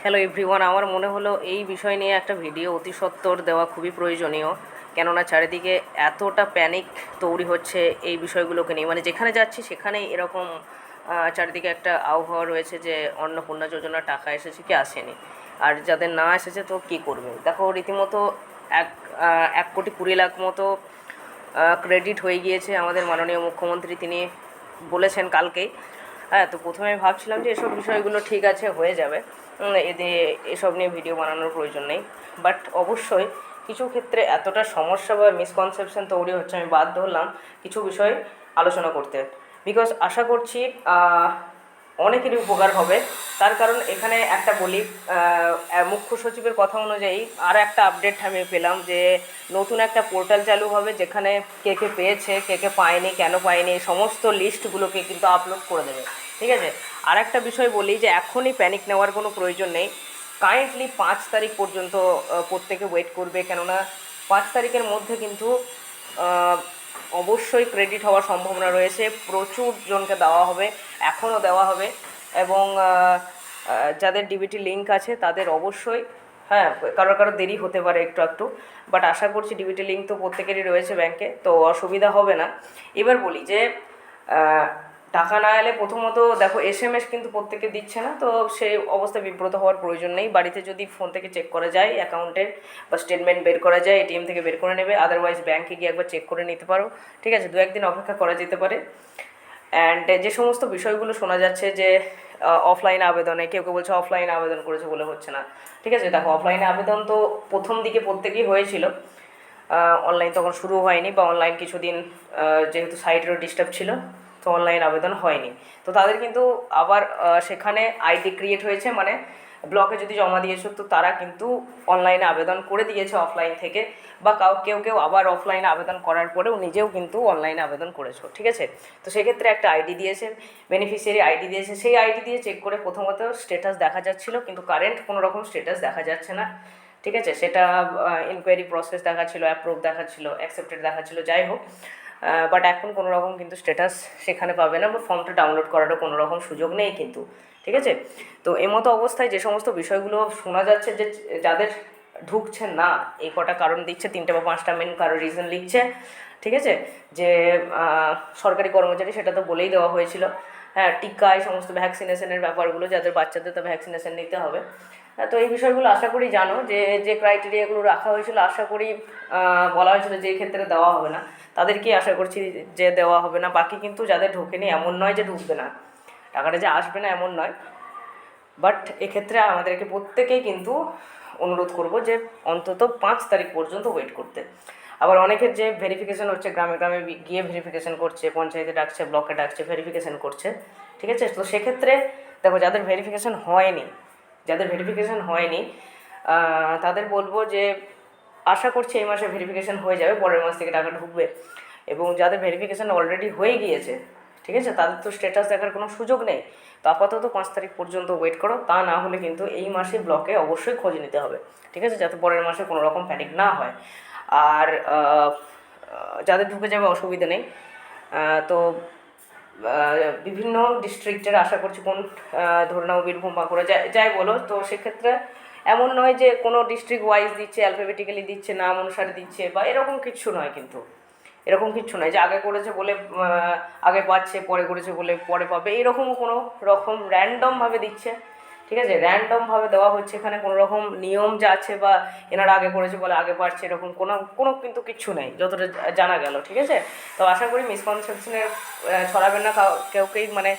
Hello everyone, আমার মনে হলো এই বিষয় নিয়ে একটা ভিডিও অতি সত্বর দেওয়া খুবই প্রয়োজনীয়। কেননা চারিদিকে এতটা প্যানিক তৈরি হচ্ছে এই বিষয়গুলোকে নিয়ে, মানে যেখানে যাচ্ছি সেখানেই এরকম চারিদিকে একটা আবহাওয়া রয়েছে যে অন্নপূর্ণা যোজনা টাকা এসেছে কি আসেনি, আর যাদের না এসেছে তো কী করবে। দেখো রীতিমতো এক 1,20,00,000 মতো ক্রেডিট হয়ে গিয়েছে আমাদের মাননীয় মুখ্যমন্ত্রী, তিনি বলেছেন কালকেই। হ্যাঁ, তো প্রথমে আমি ভাবছিলাম যে এসব বিষয়গুলো ঠিক আছে, হয়ে যাবে, এতে এসব নিয়ে ভিডিও বানানোর প্রয়োজন নেই। বাট অবশ্যই কিছু ক্ষেত্রে এতটা সমস্যা বা মিসকনসেপশন তৈরি হচ্ছে, আমি বাধ্য হলাম কিছু বিষয় আলোচনা করতে। বিকজ আশা করছি অনেকেরই উপকার হবে। তার কারণ এখানে একটা বলি, মুখ্য সচিবের কথা অনুযায়ী আর একটা আপডেট আমি পেলাম যে নতুন একটা পোর্টাল চালু হবে, যেখানে কে কে পেয়েছে, কে কে পায়নি, কেন পায়নি, সমস্ত লিস্টগুলোকে কিন্তু আপলোড করে দেবে। ঠিক আছে, আর একটা বিষয় বলি যে এখনই প্যানিক নেওয়ার কোনো প্রয়োজন নেই। কাইন্ডলি 5 তারিখ পর্যন্ত প্রত্যেকে ওয়েট করবে, কেননা 5 তারিখের মধ্যে কিন্তু অবশ্যই ক্রেডিট হওয়ার সম্ভাবনা রয়েছে। প্রচুর জনকে দেওয়া হবে, এখনও দেওয়া হবে। এবং যাদের ডিবিটি লিঙ্ক আছে তাদের অবশ্যই, হ্যাঁ, কারো কারো দেরি হতে পারে একটু একটু, বাট আশা করছি ডিবিটি লিঙ্ক তো প্রত্যেকেরই রয়েছে ব্যাংকে, তো অসুবিধা হবে না। এবার বলি যে টাকা না এলে প্রথমত দেখো এসএমএস কিন্তু প্রত্যেকে দিচ্ছে না, তো সেই অবস্থায় বিব্রত হওয়ার প্রয়োজন নেই। বাড়িতে যদি ফোন থেকে চেক করা যায় অ্যাকাউন্টের বা স্টেটমেন্ট বের করা যায়, এটিএম থেকে বের করে নেবে, আদারওয়াইজ ব্যাংকে গিয়ে একবার চেক করে নিতে পারো। ঠিক আছে, 2-1 দিন অপেক্ষা করা যেতে পারে। অ্যান্ড যে সমস্ত বিষয়গুলো শোনা যাচ্ছে যে অফলাইনে আবেদনে, কেউ কেউ বলছে অফলাইনে আবেদন করেছে বলে হচ্ছে না। ঠিক আছে, দেখো অফলাইনে আবেদন তো প্রথম দিকে প্রত্যেকেই হয়েছিল, অনলাইন তখন শুরু হয়নি, বা অনলাইন কিছুদিন যেহেতু সাইটেরও ডিস্টার্ব ছিল, তো অনলাইন আবেদন হয়নি। তো তাদের কিন্তু আবার সেখানে আইডি ক্রিয়েট হয়েছে, মানে ব্লকে যদি জমা দিয়েছো তো তারা কিন্তু অনলাইনে আবেদন করে দিয়েছে অফলাইন থেকে, বা কেউ কেউ আবার অফলাইনে আবেদন করার পরেও নিজেও কিন্তু অনলাইনে আবেদন করেছো। ঠিক আছে, তো সেক্ষেত্রে একটা আইডি দিয়েছে, বেনিফিশিয়ারি আইডি দিয়েছে, সেই আইডি দিয়ে চেক করে প্রথমত স্ট্যাটাস দেখা যাচ্ছিলো, কিন্তু কারেন্ট কোনো রকম স্ট্যাটাস দেখা যাচ্ছে না। ঠিক আছে, সেটা ইনকোয়ারি প্রসেস দেখাচ্ছিলো, অ্যাপ্রুভ দেখাচ্ছিলো, অ্যাকসেপ্টেড দেখাচ্ছিলো, যাই হোক। বাট এখন কোনো রকম কিন্তু স্ট্যাটাস সেখানে পাবে না, বা ফর্মটা ডাউনলোড করারও কোনো রকম সুযোগ নেই কিন্তু। ঠিক আছে, তো এই মতো অবস্থায় যে সমস্ত বিষয়গুলো শোনা যাচ্ছে যে যাদের ঢুকছে না, এই কটা কারণ দিচ্ছে, 3টে বা 5টা মেন কারণ রিজন লিখছে। ঠিক আছে, যে সরকারি কর্মচারী, সেটা তো বলেই দেওয়া হয়েছিল। হ্যাঁ, টিকা, এই সমস্ত ভ্যাকসিনেশনের ব্যাপারগুলো, যাদের বাচ্চাদের তো ভ্যাকসিনেশন নিতে হবে। তো এই বিষয়গুলো আশা করি জানো, যে যে ক্রাইটেরিয়াগুলো রাখা হয়েছিল, আশা করি বলা হয়েছিল যে ক্ষেত্রে দেওয়া হবে না, তাদেরকেই আশা করছি যে দেওয়া হবে না। বাকি কিন্তু যাদের ঢোকেনি, এমন নয় যে ঢুকবে না, টাকাটা যে আসবে না এমন নয়, বাট এক্ষেত্রে আমাদেরকে প্রত্যেকেই কিন্তু অনুরোধ করব যে অন্তত 5 তারিখ পর্যন্ত ওয়েট করতে। আবার অনেকের যে ভেরিফিকেশান হচ্ছে, গ্রামে গ্রামে গিয়ে ভেরিফিকেশান করছে, পঞ্চায়েতে ডাকছে, ব্লকে ডাকছে, ভেরিফিকেশান করছে। ঠিক আছে, তো সেক্ষেত্রে দেখো যাদের ভেরিফিকেশান হয়নি, তাদের বলবো যে আশা করছি এই মাসে ভেরিফিকেশান হয়ে যাবে, পরের মাস থেকে টাকা ঢুকবে। এবং যাদের ভেরিফিকেশান অলরেডি হয়ে গিয়েছে, ঠিক আছে, তাদের তো স্ট্যাটাস দেখার কোনো সুযোগ নেই। তো আপাতত 5 তারিখ পর্যন্ত ওয়েট করো, তা না হলে কিন্তু এই মাসে ব্লকে অবশ্যই খোঁজ নিতে হবে। ঠিক আছে, যাতে পরের মাসে কোনো রকম প্যানিক না হয়। আর যাদের ঢুকে যাবে অসুবিধা নেই। তো বিভিন্ন ডিস্ট্রিক্টের আশা করছি, কোন ধরে নাও বীরভূম, বাঁকুড়া, যাই বলো, তো সেক্ষেত্রে এমন নয় যে কোনো ডিস্ট্রিক্ট ওয়াইজ দিচ্ছে, অ্যালফাবেটিক্যালি দিচ্ছে, নাম অনুসারে দিচ্ছে, বা এরকম কিচ্ছু নয়। কিন্তু এরকম কিচ্ছু নয় যে আগে করেছে বলে আগে পাচ্ছে, পরে করেছে বলে পরে পাবে, এরকমও কোনো রকম র্যান্ডমভাবে দিচ্ছে। ঠিক আছে, র্যান্ডমভাবে দেওয়া হচ্ছে, এখানে কোনো রকম নিয়ম যা আছে, বা এনারা আগে করেছে বলে আগে পাচ্ছে, এরকম কোনো কিন্তু কিচ্ছু নেই যতটা জানা গেল। ঠিক আছে, তো আশা করি মিসকনসেপশনের ছড়াবেন না কেউকেই, মানে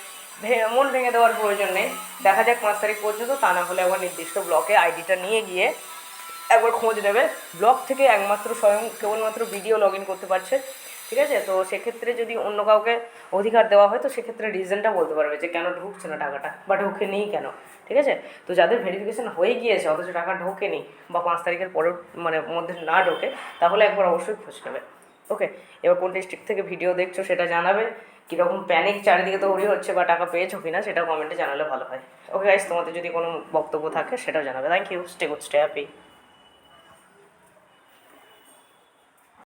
মন ভেঙে দেওয়ার প্রয়োজন নেই। দেখা যাক 5 তারিখ পর্যন্ত, তা না হলে আবার নির্দিষ্ট ব্লকে আইডিটা নিয়ে গিয়ে একবার খোঁজ নেবে। ব্লক থেকে একমাত্র কেবলমাত্র ভিডিও লগ ইন করতে পারছে। ঠিক আছে, তো সেক্ষেত্রে যদি অন্য কাউকে অধিকার দেওয়া হয়, তো সেক্ষেত্রে রিজনটা বলতে পারবে যে কেন ঢুকছে না টাকাটা, বা ঢোকে নেই কেন। ঠিক আছে, তো যাদের ভেরিফিকেশান হয়ে গিয়েছে অথচ টাকা ঢোকেনি, বা 5 তারিখের পরেও মানে মধ্যে না ঢোকে, তাহলে একবার অবশ্যই খোঁজ নেবে। ওকে, এবার কোন ডিস্ট্রিক্ট থেকে ভিডিও দেখছো সেটা জানাবে, কীরকম প্যানিক চারিদিকে তৈরি হচ্ছে, বা টাকা পেয়েছো কিনা সেটাও কমেন্টে জানালে ভালো হয়। ওকে গাইস, তোমাদের যদি কোনো বক্তব্য থাকে সেটাও জানাবে। Thank you, stay good, stay happy.